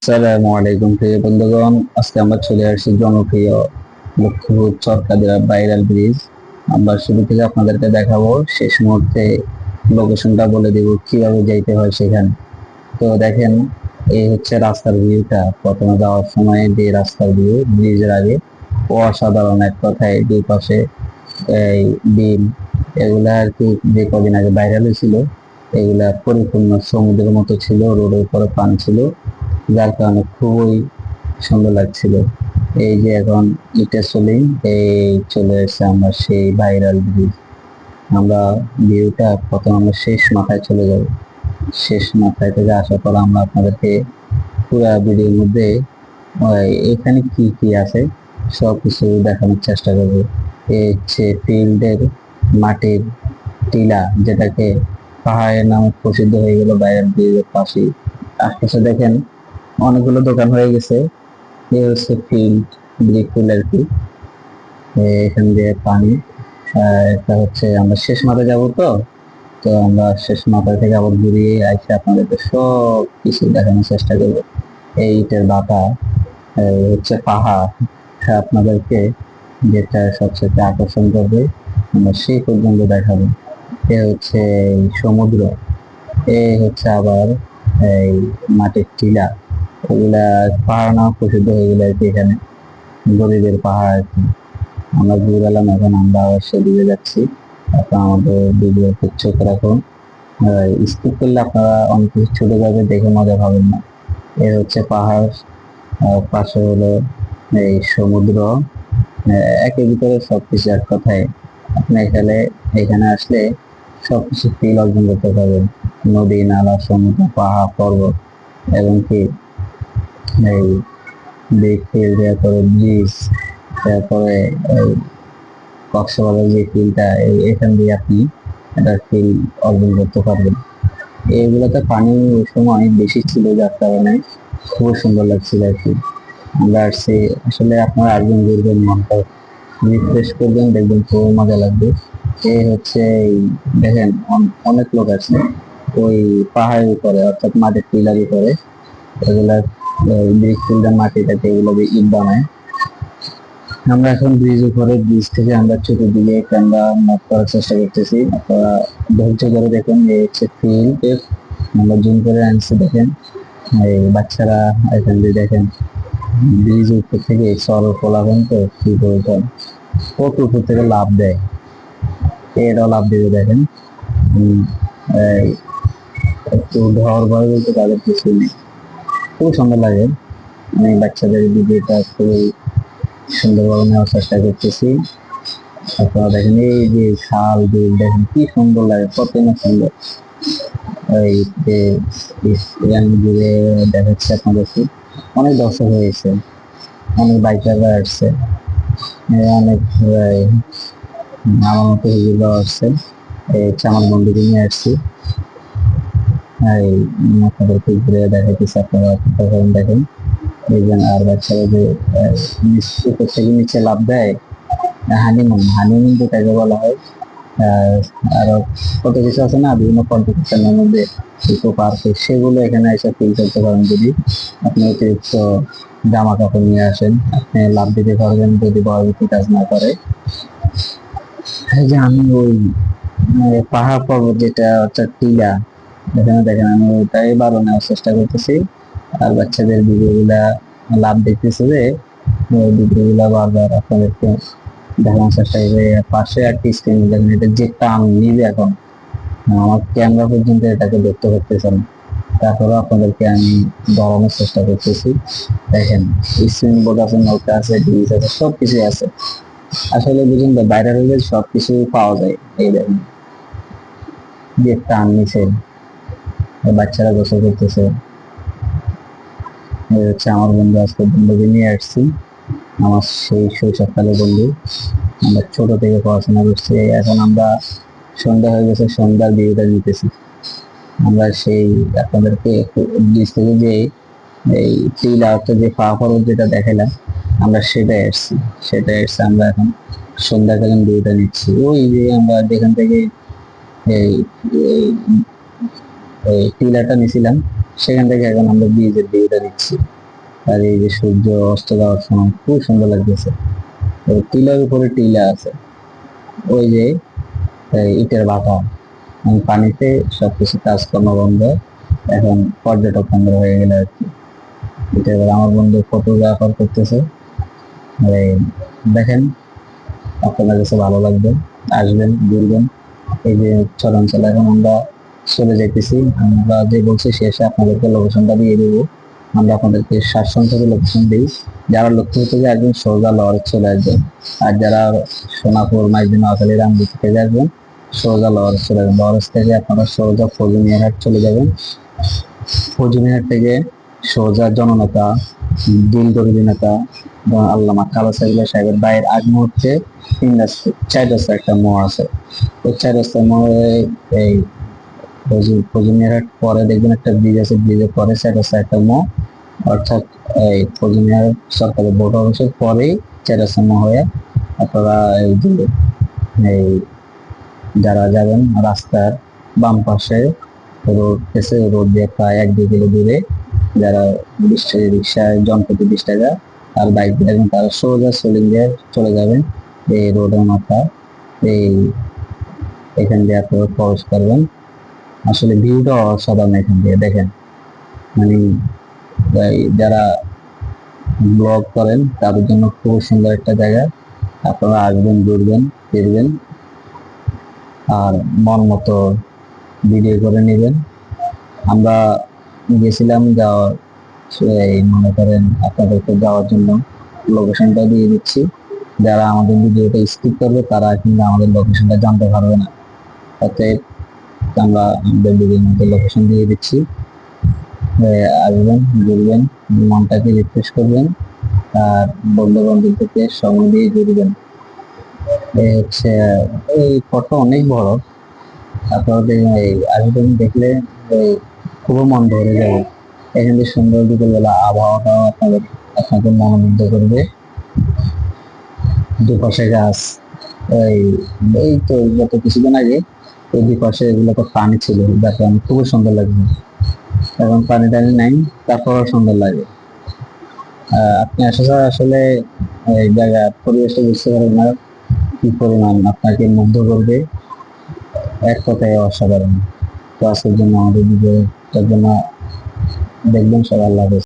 আসসালামু আলাইকুম প্রিয় বন্ধুগণ, আজকে আমরা চলে আসছি জনপ্রিয় লক্ষ্মীপুর চরকাদিয়া ভাইরাল ব্রিজ। আমরা শুরু থেকে আপনাদেরকে দেখাবো, শেষ মুহূর্তে লোকেশনটা বলে দিব কিভাবে যাইতে হয় সেখানে। তো দেখেন, এই হচ্ছে রাস্তার ভিউটা। প্রথমে যাওয়ার সময় যে রাস্তার ভিউ ব্রিজের আগে অসাধারণ, এক কথায় দুই পাশে এই বিল, এগুলা আর কি যে কদিন আগে ভাইরাল হয়েছিল, এগুলা পরিপূর্ণ সমুদ্রের মতো ছিল, রোডের উপরে পানি ছিল, যার কারণে খুবই সুন্দর লাগছিল। এই যে এখন ইটা চলেই এই চলে এসেছে আমরা সেই ভাইরাল ব্রিজ। আমরা ভিউটা প্রথম আমরা শেষ মাথায় চলে যাব। শেষ মাথায় থেকে আসার পর আমরা আপনাদেরকে পুরো ভিডিওর মধ্যে এখানে কি কি আছে সবকিছু দেখানোর চেষ্টা করবো। এই হচ্ছে ফিল্ডের মাটির টিলা, যেটাকে পাহাড়ের নামে প্রসিদ্ধ হয়ে গেল ভাইরাল ব্রিজের পাশে। আশপাশে দেখেন অনেকগুলো দোকান হয়ে গেছে। এই হচ্ছে ফিল্ড, ব্রিজ ফিল্ড আর কি। এখান দিয়ে পানি, এটা হচ্ছে আমরা শেষ মাথায় যাবো। তো তো আমরা শেষ মাথা থেকে আবার ঘুরিয়ে আইসে আপনাদেরকে সব কিছু দেখানোর চেষ্টা করবো। এই ইটের বাটা, হচ্ছে পাহাড়, আপনাদেরকে যেটা সবচেয়ে আকর্ষণ করবে আমরা সেই পর্যন্ত দেখাবো। এ হচ্ছে সমুদ্র, এ হচ্ছে আবার এই মাটির টিলা। এগুলা পাহাড় নাম প্রসিদ্ধ হয়ে গেলে আর কি, এখানে গরিবের পাহাড় আর কি। আমরা ঘুরে গেলাম, এখন আমরা আবার সেদিকে যাচ্ছি। আপনার আমাদের ভিডিও চোখ রাখুন, স্কিপ করলে আপনারা অনেক কিছু ছুটে যাবে, দেখে মজা পাবেন না। এ হচ্ছে পাহাড়, পাশে হলো এই সমুদ্র, একের ভিতরে সবকিছু এক কথায়। আপনি এখানে এখানে আসলে সবকিছু ফিল অর্জন করতে পারবেন। নদী, নালা, সমুদ্র, পাহাড়, পর্বত, এবং কি এই বিগ ফিল, তারপরে ব্রিজ, তারপরে এই কক্সবাজার যে ফিলটা, এখান দিয়ে আপনি একটা ফিল অর্জন করতে পারবেন। এইগুলোতে পানি ওই সময় বেশি ছিল, যার কারণে খুব সুন্দর লাগছিল আর কি। আমরা আসছি, আসলে আপনারা আসবেন, ঘুরবেন, মনটা রিফ্রেশ করবেন, দেখবেন খুব মজা লাগবে। এই হচ্ছে দেখেন অনেক লোক আছে ওই পাহাড়ের উপরে, অর্থাৎ মাটির টিলার উপরে, এগুলা ব্রিজ ফিল্ডের মাটিটাকে এগুলো দিয়ে ইট বানায়। আমরা এখন ব্রিজ উপরে, ব্রিজ থেকে আমরা চতুর্দিকে ক্যামেরা মাপ করার চেষ্টা করতেছি। আপনারা ধৈর্য ধরে দেখুন। এই হচ্ছে ফিল্ড, আমরা জুম করে আনছি, দেখেন এই বাচ্চারা এখান দিয়ে দেখেন ব্রিজ উপর থেকে সরল পোলাবেন, তো কি বলতেন কত উপর থেকে লাভ দেয়, এটাও লাভ দেবে দেখেন। এই একটু ঢর ভয় বলতে তাদের কিছু নেই, খুব সুন্দর লাগে। আমি বাচ্চাদের ভিডিওটা খুবই সুন্দরভাবে নেওয়ার চেষ্টা করতেছি। আপনারা দেখেন এই যে খাল বিল, দেখেন কি সুন্দর লাগে, কত না সুন্দর। এই যে জুড়ে দেখাচ্ছে আপনাদেরকে, অনেক দর্শক হয়েছে, অনেক বাইকাররা আসছে, অনেক আমার মতো হুজুররাও আসছে। এই হচ্ছে আমার বন্ধুকে নিয়ে আসছি, এই আপনাদেরকে ঘুরে দেখাইতেছি। আপনারা তখন দেখেন, দেখবেন। আর বাচ্চারা যে উপর থেকে নিচে লাভ দেয়, হানিমুন, হানিমুন যেটাকে বলা হয়। আরো কত কিছু আছে না, বিভিন্ন কম্পিটিশনের মধ্যে ইকো পার্কে, সেগুলো এখানে এসে ফিল করতে পারেন। যদি আপনি অতিরিক্ত জামা কাপড় নিয়ে আসেন, আপনি লাভ দিতে পারবেন যদি ভয়ভীতি কাজ না করে। এই যে আমি ওই পাহাড় পর্বত, যেটা অর্থাৎ টিলা, এখানে দেখেন আমি ওইটাই বারো নেওয়ার চেষ্টা করতেছি। আর বাচ্চাদের ভিডিও গুলা লাভ দেখতেছে যে, ভিডিও গুলা বারবার আপনাদেরকে দেখানোর চেষ্টা করে। পাশে একটি স্ক্রিন দেখেন, এটা যে টান নিবে, এখন আমার ক্যামেরা পর্যন্ত এটাকে দেখতে পারতেছেন, তারপরে আপনাদেরকে আমি ধরানোর চেষ্টা করতেছি। দেখেন স্ক্রিন বোর্ড আছে, নৌকা আছে, ব্রিজ আছে, সবকিছু আছে। আসলে বুঝুন তো, বাইরে হলে সবকিছু পাওয়া যায়। এই দেখেন যে টান নিচে, বাচ্চারা গোসল করতেছে। এই হচ্ছে আমার বন্ধু, আজকে বন্ধুকে নিয়ে আসছি, আমার সেই শৈশবকালের বন্ধু। আমরা ছোট থেকে পড়াশোনা করছি। এখন আমরা সন্ধ্যা হয়ে গেছে, সন্ধ্যার ভিউটা নিতেছি। আমরা সেই আপনাদেরকে ব্রিজ থেকে যে এই টিলা, অর্থাৎ যে পাহাড় যেটা দেখালাম, আমরা সেটাই আসছি আমরা এখন সন্ধ্যাকালীন ভিউটা নিচ্ছি। ওই যে আমরা যেখান থেকে এই এই টিলাটা নিছিলাম, সেখান থেকে এখন আমরা ব্রিজের ভিউটা নিচ্ছি। আর এই যে সূর্য অস্ত যাওয়ার সময় খুব সুন্দর লাগতেছে। ওই টিলার উপরে টিলা আছে, ওই যে ইটের ভাটা, পানিতে সবকিছু কাজকর্ম বন্ধ, এখন পর্যটক কেন্দ্র হয়ে গেলে আর কি। এটা এবার আমার বন্ধু ফটোগ্রাফার করতেছে। এই দেখেন, আপনাদের কাছে ভালো লাগবে, আসবেন ঘুরবেন। এই যে চরাঞ্চল, এখন আমরা চলে যাইতেছি। আমরা যে বলছি শেষে আপনাদেরকে লোকেশনটা দিয়ে দেবো। আমরা আপনাদেরকে শাসন থেকে লোকেশন দিই। যারা লক্ষ্মী থেকে আসবেন সোজা লরে চলে আসবেন, আর যারা সোনাপুর মাইজদিন নোয়াখালী রামদিক থেকে আসবেন সোজা লরেজ চলে যাবেন। লরেজ থেকে আপনারা সোজা ফজুনিয়ারহাট চলে যাবেন। ফজুনিয়ারহাট থেকে সোজা জননেতা, দিলদরদি নেতা আল্লামা খালেদ সাহেবের বাড়ির আগ মুহূর্তে চার রাস্তা একটা মোড় আছে। ওই চার রাস্তার মোড়ে এই ফজুনিয়ারহাট পরে দেখবেন একটা ব্রিজ আছে, ব্রিজের পরে চার রাস্তা একটা মোড়, অর্থাৎ এই ফজুনিয়ারহাট সরকারি বোর্ড অফিসের পরেই চার রাস্তা মোড় হয়ে আপনারা এই যারা যাবেন রাস্তার বাম পাশে রোড গেছে, রোড দিয়ে প্রায় 1-2 কিলো দূরে যারা রিক্সায় জনপ্রতি 20 টাকা আর বাইক দিয়ে যাবেন তারা সোজা সলিং দিয়ে চলে যাবেন। এই রোডের মাথা, এই এখান দিয়ে আপনারা প্রবেশ করবেন। আসলে ভিউটা অসাধারণ এখান দিয়ে দেখেন। মানে যারা ব্লগ করেন তাদের জন্য খুব সুন্দর একটা জায়গা। আপনারা আসবেন, ঘুরবেন, ফিরবেন, আর মন মতো ভিডিও করে নেবেন। আমরা গেছিলাম যাওয়ার, মনে করেন আপনাদেরকে যাওয়ার জন্য লোকেশনটা দিয়ে দিচ্ছি। যারা আমাদের ভিডিওটা স্কিপ করবে তারা কিন্তু আমাদের লোকেশনটা জানতে পারবে না। অতএব আমরা আমাদের ভিডিওর মধ্যে লোকেশন দিয়ে দিচ্ছি। আসবেন, ঘুরবেন, মনটাকে রিফ্রেশ করবেন, আর বন্ধু বান্ধবদেরকে সময় দিয়ে ঘুরবেন। এই হচ্ছে, এই ফটো অনেক বড়, আপনাদের এই আসবেন, দেখলে খুব মন ভরে যাবে। এখানে সুন্দর বিকেলবেলা আবহাওয়াটাও আপনাকে মনোমুগ্ধ করবে। দুপাশে গাছ, এই এই তো গত কিছুদিন আগে ওই দুপাশে এগুলোতে পানি ছিল, দেখে আমি খুবই সুন্দর লাগবে। এখন পানি টানি নাই, তারপরও সুন্দর লাগে। আপনি আসলে আসলে এই জায়গার পরিবেশটা বুঝতে পারবেন না কি পরিমাণ আপনাকে মুগ্ধ করবে, এক কথায় অসাধারণ। তো আজকের জন্য আমাদের ভিডিওটার জন্য দেখবেন, সবাই আল্লাহ হাফেজ।